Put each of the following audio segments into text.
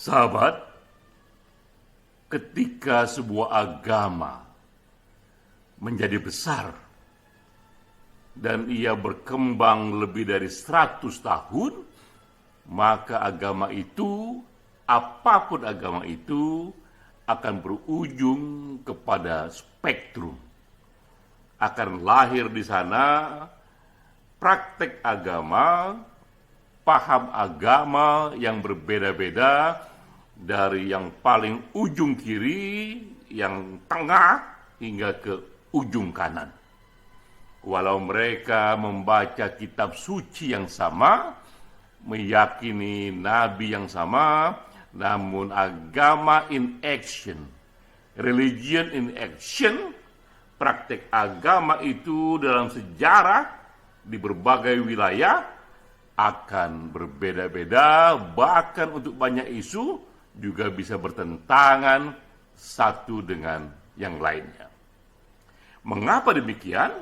Sahabat, ketika sebuah agama menjadi besar dan ia berkembang lebih dari 100 tahun, maka agama itu, apapun agama itu, akan berujung kepada spektrum. Akan lahir di sana praktek agama, paham agama yang berbeda-beda, dari yang paling ujung kiri, yang tengah, hingga ke ujung kanan. Walau mereka membaca kitab suci yang sama, meyakini nabi yang sama, namun agama in action, religion in action, praktek agama itu dalam sejarah di berbagai wilayah akan berbeda-beda, bahkan untuk banyak isu juga bisa bertentangan satu dengan yang lainnya. Mengapa demikian?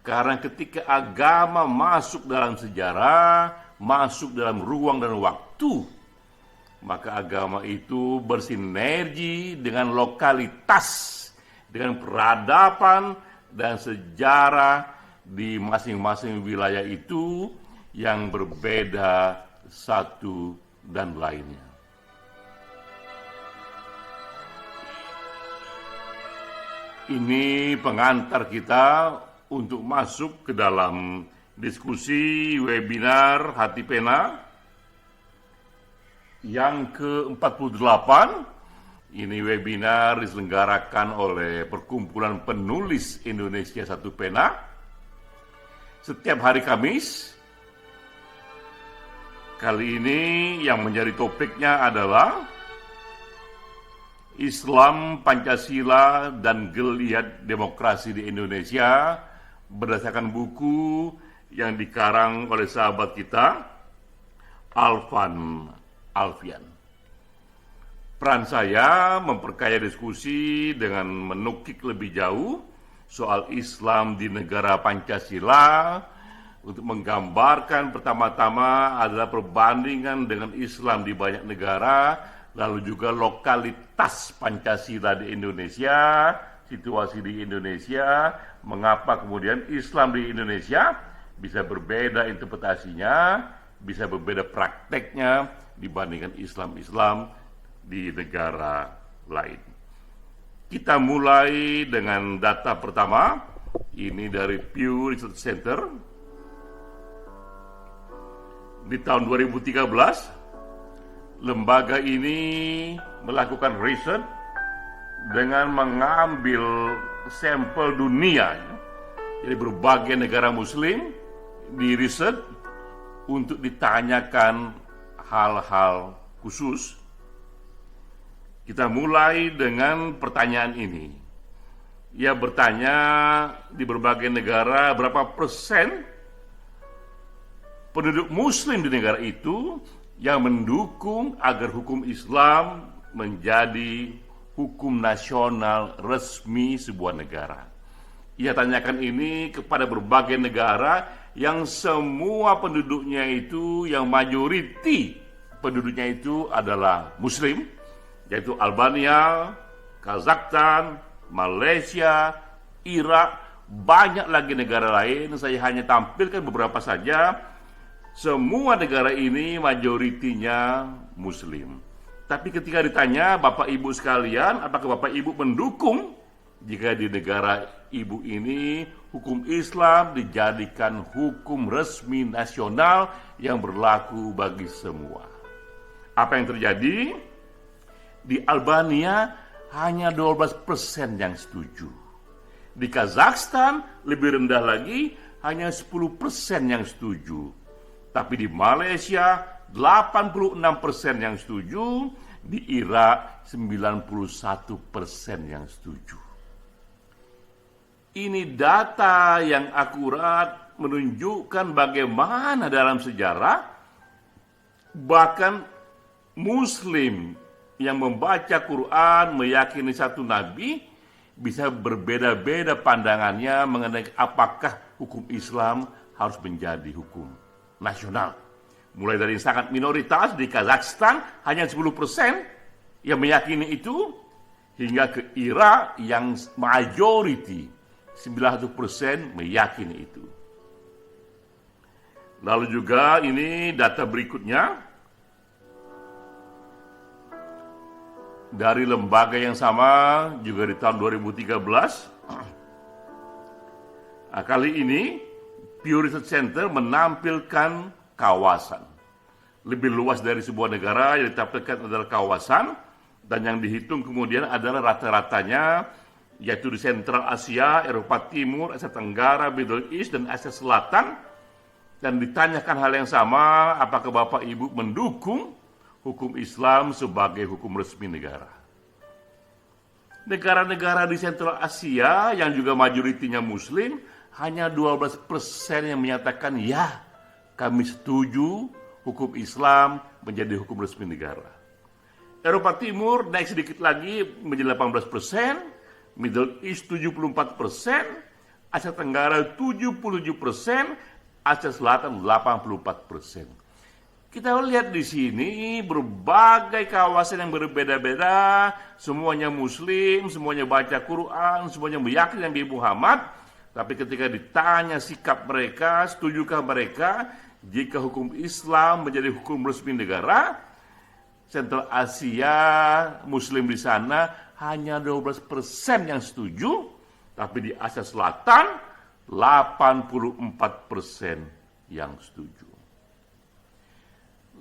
Karena ketika agama masuk dalam sejarah, masuk dalam ruang dan waktu, maka agama itu bersinergi dengan lokalitas, dengan peradaban dan sejarah di masing-masing wilayah itu yang berbeda satu dan lainnya. Ini pengantar kita untuk masuk ke dalam diskusi webinar Hati Pena yang ke-48. Ini webinar diselenggarakan oleh Perkumpulan Penulis Indonesia Satu Pena setiap hari Kamis. Kali ini yang menjadi topiknya adalah Islam, Pancasila, dan Geliat Demokrasi di Indonesia berdasarkan buku yang dikarang oleh sahabat kita, Alvan Alfian. Peran saya memperkaya diskusi dengan menukik lebih jauh soal Islam di negara Pancasila untuk menggambarkan pertama-tama adalah perbandingan dengan Islam di banyak negara, lalu juga lokalitas Pancasila di Indonesia, situasi di Indonesia, mengapa kemudian Islam di Indonesia bisa berbeda interpretasinya, bisa berbeda prakteknya dibandingkan Islam-Islam di negara lain. Kita mulai dengan data pertama, ini dari Pew Research Center. Di tahun 2013, lembaga ini melakukan riset dengan mengambil sampel dunia, jadi berbagai negara muslim di riset untuk ditanyakan hal-hal khusus. Kita mulai dengan pertanyaan ini. Ia bertanya di berbagai negara berapa persen penduduk muslim di negara itu yang mendukung agar hukum Islam menjadi hukum nasional resmi sebuah negara. Ia tanyakan ini kepada berbagai negara yang semua penduduknya itu, yang mayoriti penduduknya itu adalah muslim, yaitu Albania, Kazakhstan, Malaysia, Irak, banyak lagi negara lain. Saya hanya tampilkan beberapa saja. Semua negara ini mayoritinya muslim. Tapi ketika ditanya, Bapak Ibu sekalian, apakah Bapak Ibu mendukung jika di negara Ibu ini hukum Islam dijadikan hukum resmi nasional yang berlaku bagi semua? Apa yang terjadi? Di Albania hanya 12% yang setuju. Di Kazakhstan lebih rendah lagi, hanya 10% yang setuju. Tapi di Malaysia 86% yang setuju, di Irak 91% yang setuju. Ini data yang akurat menunjukkan bagaimana dalam sejarah bahkan muslim yang membaca Quran, meyakini satu nabi, bisa berbeda-beda pandangannya mengenai apakah hukum Islam harus menjadi hukum nasional. Mulai dari sangat minoritas di Kazakhstan hanya 10% yang meyakini itu, hingga ke Irak yang majority 90% meyakini itu. Lalu juga ini data berikutnya dari lembaga yang sama juga di tahun 2013. Nah, kali ini Pew Research Center menampilkan kawasan. Lebih luas dari sebuah negara yang ditampilkan adalah kawasan, dan yang dihitung kemudian adalah rata-ratanya, yaitu di Sentral Asia, Eropa Timur, Asia Tenggara, Middle East, dan Asia Selatan. Dan ditanyakan hal yang sama, apakah Bapak Ibu mendukung hukum Islam sebagai hukum resmi negara? Negara-negara di Sentral Asia yang juga majoritinya Muslim, hanya 12% yang menyatakan ya, kami setuju hukum Islam menjadi hukum resmi negara. Eropa Timur naik sedikit lagi menjadi 18%, Middle East 74%, Asia Tenggara 77%, Asia Selatan 84%. Kita lihat di sini berbagai kawasan yang berbeda-beda, semuanya Muslim, semuanya baca Quran, semuanya meyakini Nabi Muhammad. Tapi ketika ditanya sikap mereka, setujukah mereka jika hukum Islam menjadi hukum resmi negara? Sentral Asia, Muslim di sana hanya 12% yang setuju, tapi di Asia Selatan 84% yang setuju.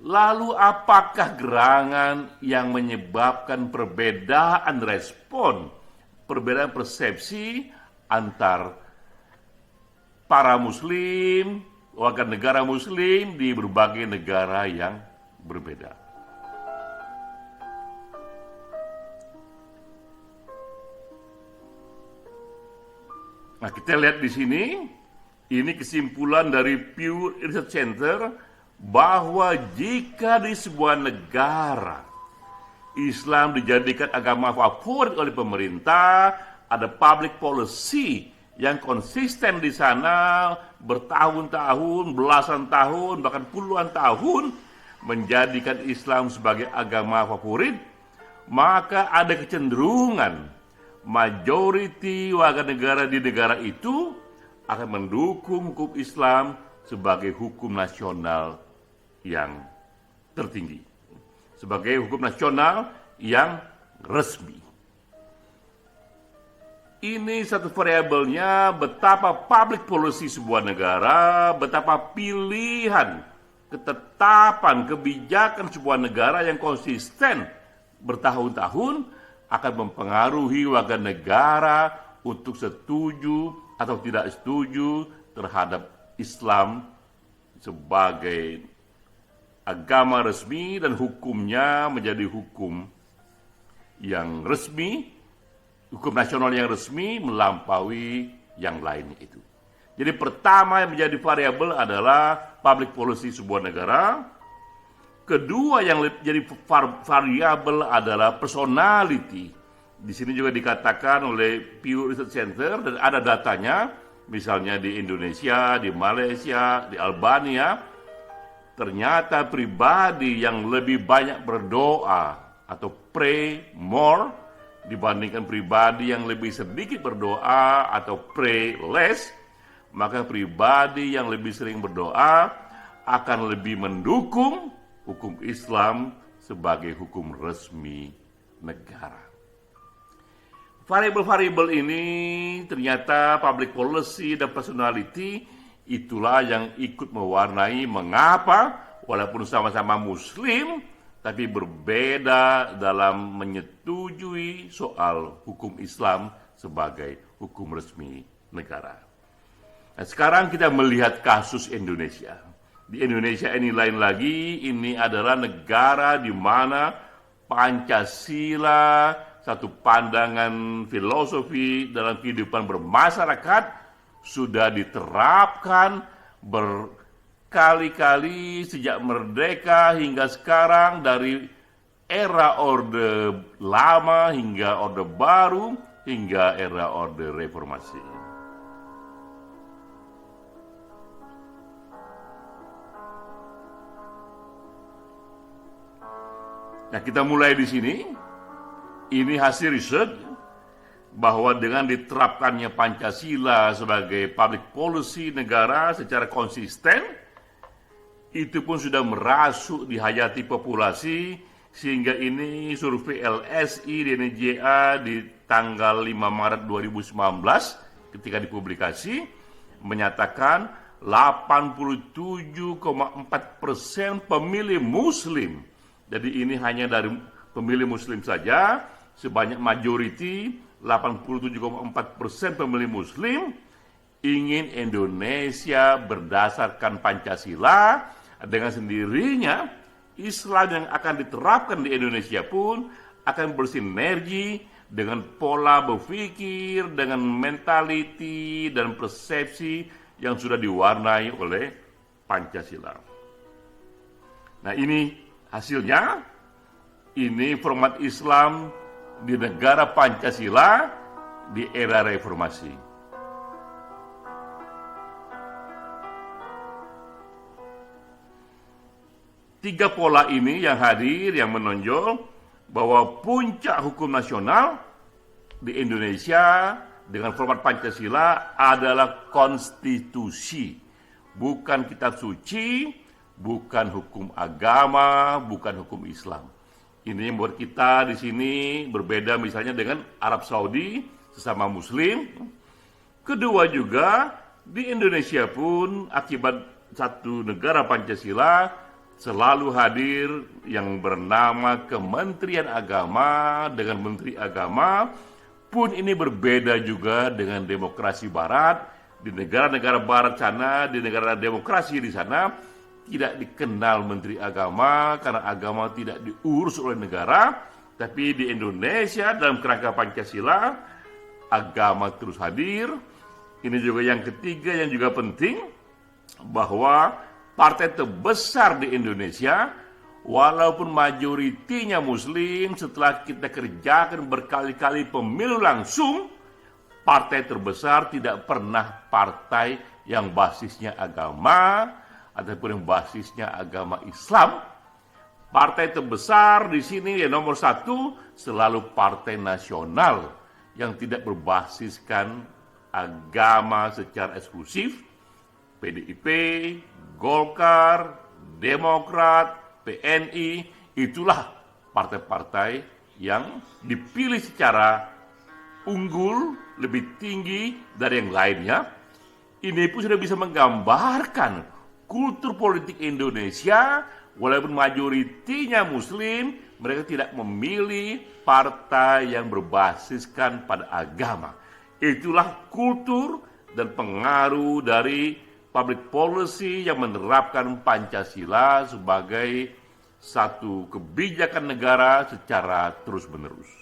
Lalu apakah gerangan yang menyebabkan perbedaan respon, perbedaan persepsi antar para Muslim, warga negara Muslim di berbagai negara yang berbeda? Nah, kita lihat di sini, ini kesimpulan dari Pew Research Center, bahwa jika di sebuah negara Islam dijadikan agama favorit oleh pemerintah, ada public policy yang konsisten di sana bertahun-tahun, belasan tahun, bahkan puluhan tahun menjadikan Islam sebagai agama favorit, maka ada kecenderungan majority warga negara di negara itu akan mendukung hukum Islam sebagai hukum nasional yang tertinggi, sebagai hukum nasional yang resmi. Ini satu variabelnya betapa public policy sebuah negara, betapa pilihan, ketetapan, kebijakan sebuah negara yang konsisten bertahun-tahun akan mempengaruhi warga negara untuk setuju atau tidak setuju terhadap Islam sebagai agama resmi dan hukumnya menjadi hukum yang resmi, hukum nasional yang resmi melampaui yang lainnya itu. Jadi pertama yang menjadi variabel adalah public policy sebuah negara. Kedua yang jadi variabel adalah personality. Di sini juga dikatakan oleh Pew Research Center dan ada datanya, misalnya di Indonesia, di Malaysia, di Albania, ternyata pribadi yang lebih banyak berdoa atau pray more dibandingkan pribadi yang lebih sedikit berdoa atau pray less, maka pribadi yang lebih sering berdoa akan lebih mendukung hukum Islam sebagai hukum resmi negara. Variabel-variabel ini ternyata public policy dan personality itulah yang ikut mewarnai mengapa walaupun sama-sama Muslim tapi berbeda dalam menyetujui soal hukum Islam sebagai hukum resmi negara. Nah, sekarang kita melihat kasus Indonesia. Di Indonesia ini lain lagi, ini adalah negara di mana Pancasila, satu pandangan filosofi dalam kehidupan bermasyarakat, sudah diterapkan berkali-kali sejak merdeka hingga sekarang, dari era Orde Lama hingga Orde Baru, hingga era Orde Reformasi. Nah, kita mulai di sini. Ini hasil riset bahwa dengan diterapkannya Pancasila sebagai public policy negara secara konsisten, itu pun sudah merasuk di hayati populasi, sehingga ini survei LSI di NJA di tanggal 5 Maret 2019 ketika dipublikasi menyatakan 87,4% pemilih Muslim. Jadi ini hanya dari pemilih Muslim saja, sebanyak majority 87,4% pemilih Muslim ingin Indonesia berdasarkan Pancasila. Dengan sendirinya Islam yang akan diterapkan di Indonesia pun akan bersinergi dengan pola berpikir, dengan mentality dan persepsi yang sudah diwarnai oleh Pancasila. Nah, ini hasilnya. Ini format Islam di negara Pancasila di era reformasi. Tiga pola ini yang hadir, yang menonjol bahwa puncak hukum nasional di Indonesia dengan format Pancasila adalah konstitusi, bukan kitab suci, bukan hukum agama, bukan hukum Islam. Ini yang buat kita di sini berbeda misalnya dengan Arab Saudi, sesama Muslim. Kedua juga di Indonesia pun akibat satu negara Pancasila selalu hadir yang bernama Kementerian Agama. Dengan Menteri Agama pun ini berbeda juga dengan demokrasi Barat. Di negara-negara Barat sana, di negara demokrasi di sana, tidak dikenal Menteri Agama karena agama tidak diurus oleh negara. Tapi di Indonesia dalam kerangka Pancasila, agama terus hadir. Ini juga yang ketiga yang juga penting, bahwa partai terbesar di Indonesia, walaupun majoritinya Muslim, setelah kita kerjakan berkali-kali pemilu langsung, partai terbesar tidak pernah partai yang basisnya agama ataupun yang basisnya agama Islam. Partai terbesar di sini yang nomor satu selalu partai nasional yang tidak berbasiskan agama secara eksklusif. PDIP, Golkar, Demokrat, PNI, itulah partai-partai yang dipilih secara unggul, lebih tinggi dari yang lainnya. Ini pun sudah bisa menggambarkan kultur politik Indonesia, walaupun majoritinya Muslim, mereka tidak memilih partai yang berbasiskan pada agama. Itulah kultur dan pengaruh dari public policy yang menerapkan Pancasila sebagai satu kebijakan negara secara terus-menerus.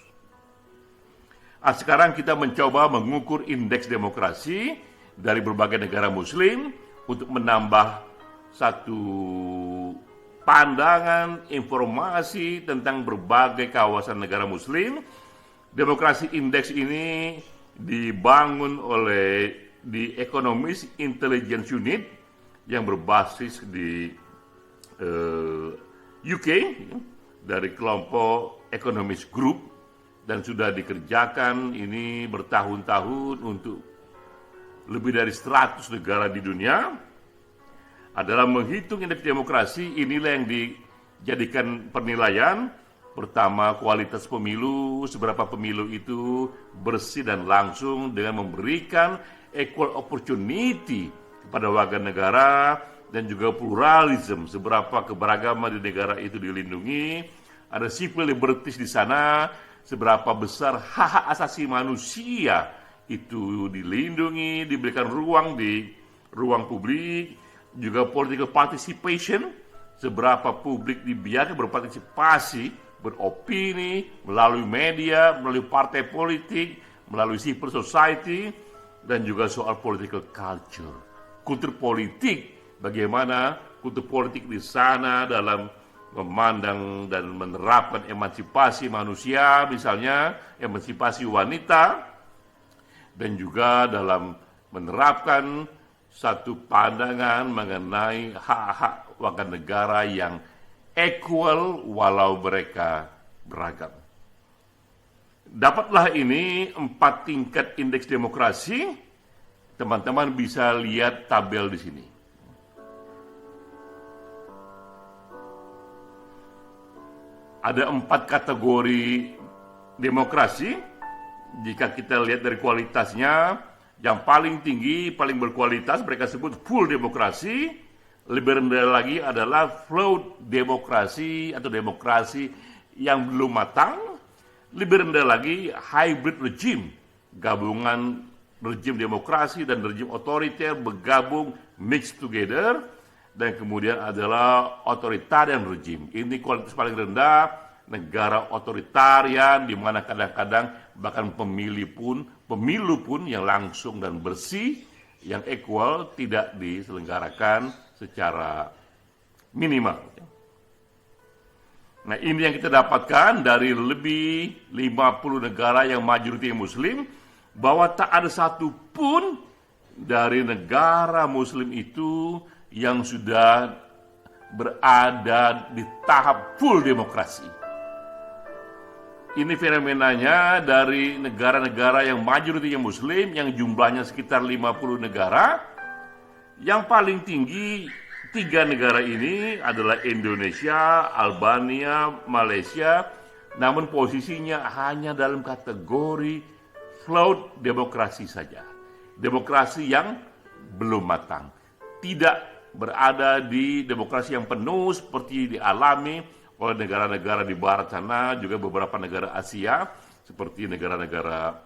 Sekarang kita mencoba mengukur indeks demokrasi dari berbagai negara Muslim untuk menambah satu pandangan, informasi tentang berbagai kawasan negara Muslim. Demokrasi indeks ini dibangun oleh The Economist Intelligence Unit yang berbasis di UK dari kelompok Economist Group, dan sudah dikerjakan ini bertahun-tahun untuk lebih dari 100 negara di dunia. Adalah menghitung indeks demokrasi, inilah yang dijadikan penilaian. Pertama, kualitas pemilu, seberapa pemilu itu bersih dan langsung dengan memberikan equal opportunity kepada warga negara, dan juga pluralism, seberapa keberagaman di negara itu dilindungi. Ada civil liberties di sana, seberapa besar hak asasi manusia itu dilindungi, diberikan ruang di ruang publik. Juga political participation, seberapa publik dibiarkan berpartisipasi, beropini melalui media, melalui partai politik, melalui civil society, dan juga soal political culture, kultur politik, bagaimana kultur politik di sana dalam memandang dan menerapkan emansipasi manusia, misalnya emansipasi wanita, dan juga dalam menerapkan satu pandangan mengenai hak-hak warga negara yang equal walau mereka beragam. Dapatlah ini 4 tingkat indeks demokrasi. Teman-teman bisa lihat tabel di sini. Ada 4 kategori demokrasi. Jika kita lihat dari kualitasnya, yang paling tinggi, paling berkualitas mereka sebut full demokrasi. Lebih rendah lagi adalah flawed demokrasi atau demokrasi yang belum matang. Lebih rendah lagi hybrid regime, gabungan rejim demokrasi dan rejim otoriter bergabung, mixed together. Dan kemudian adalah authoritarian regime. Ini kualitas paling rendah, negara otoritarian di mana kadang-kadang bahkan pemilu pun yang langsung dan bersih, yang equal tidak diselenggarakan secara minimal. Nah, ini yang kita dapatkan dari lebih 50 negara yang majoriti muslim, bahwa tak ada satu pun dari negara muslim itu yang sudah berada di tahap full demokrasi. Ini fenomenanya dari negara-negara yang majoritinya muslim, yang jumlahnya sekitar 50 negara. Yang paling tinggi 3 negara ini adalah Indonesia, Albania, Malaysia. Namun posisinya hanya dalam kategori flawed demokrasi saja. Demokrasi yang belum matang. Tidak berada di demokrasi yang penuh seperti dialami oleh negara-negara di barat sana, juga beberapa negara Asia seperti negara-negara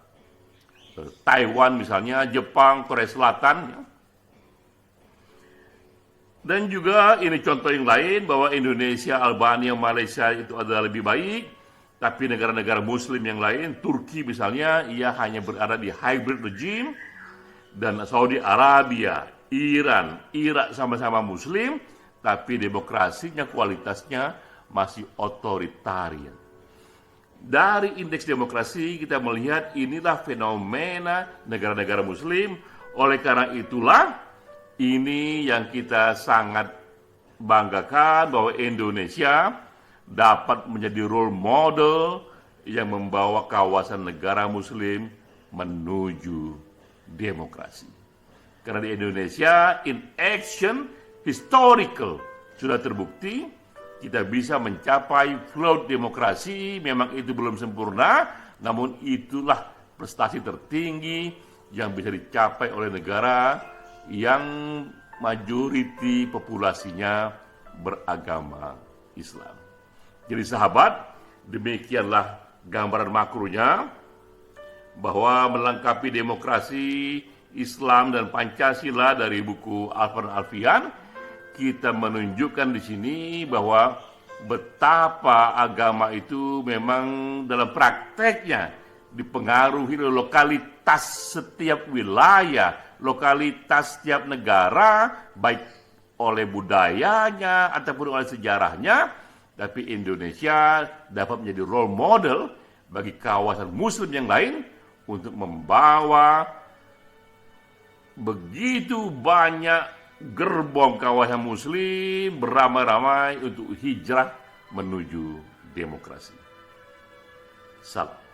Taiwan misalnya, Jepang, Korea Selatan. Dan juga ini contoh yang lain bahwa Indonesia, Albania, Malaysia itu adalah lebih baik, tapi negara-negara muslim yang lain, Turki misalnya, ia hanya berada di hybrid regime, dan Saudi Arabia, Iran, Irak sama-sama muslim, tapi demokrasinya, kualitasnya masih otoritarian. Dari indeks demokrasi kita melihat inilah fenomena negara-negara muslim. Oleh karena itulah ini yang kita sangat banggakan bahwa Indonesia dapat menjadi role model yang membawa kawasan negara muslim menuju demokrasi. Karena di Indonesia, in action, historical, sudah terbukti, kita bisa mencapai flawed demokrasi. Memang itu belum sempurna, namun itulah prestasi tertinggi yang bisa dicapai oleh negara yang majoriti populasinya beragama Islam. Jadi sahabat, demikianlah gambaran makronya, bahwa melengkapi demokrasi, Islam dan Pancasila dari buku Alfan Alfian, kita menunjukkan di sini bahwa betapa agama itu memang dalam prakteknya dipengaruhi oleh lokalitas setiap wilayah, lokalitas setiap negara, baik oleh budayanya ataupun oleh sejarahnya. Tapi Indonesia dapat menjadi role model bagi kawasan muslim yang lain untuk membawa begitu banyak gerbong kawasan muslim beramai-ramai untuk hijrah menuju demokrasi. Salam.